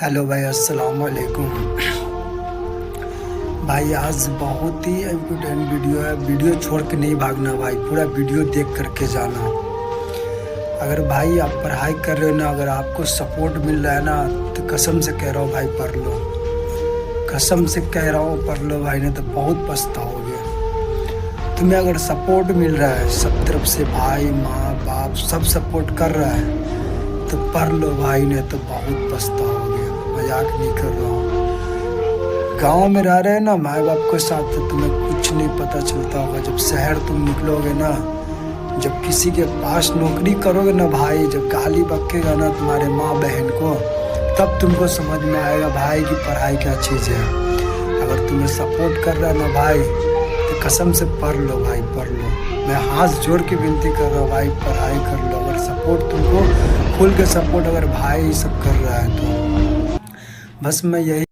Hello भाई, अस्सलाम वालेकुम। भाई आज बहुत ही इम्पोर्टेंट वीडियो है। वीडियो छोड़ के नहीं भागना भाई, पूरा वीडियो देख करके जाना। अगर भाई आप पढ़ाई कर रहे हो ना, अगर आपको सपोर्ट मिल रहा है ना, तो कसम से कह रहा हूँ भाई पढ़ लो। कसम से कह रहा हूँ पढ़ लो भाई, नहीं तो बहुत पछताओगे। तुम्हें अगर सपोर्ट मिल रहा है सब तरफ से, भाई माँ बाप सब सपोर्ट कर रहा है, तो पढ़ लो भाई, नहीं तो बहुत पछताओगे। मजाक नहीं कर रहा हूँ। गांव में रह रहे हैं ना माँ बाप के साथ, तो तुम्हें कुछ नहीं पता चलता होगा। जब शहर तुम निकलोगे ना, जब किसी के पास नौकरी करोगे ना भाई, जब गाली बकेगा ना तुम्हारे माँ बहन को, तब तुमको समझ में आएगा भाई कि पढ़ाई क्या चीज़ है। अगर तुम्हें सपोर्ट कर रहा है ना भाई, तो कसम से पढ़ लो भाई, पढ़ लो। मैं हाथ जोड़ के विनती कर रहा हूँ भाई, पढ़ाई कर लो। अगर सपोर्ट तुमको खुल के सपोर्ट अगर भाई सब कर रहा है, तो बस मैं यही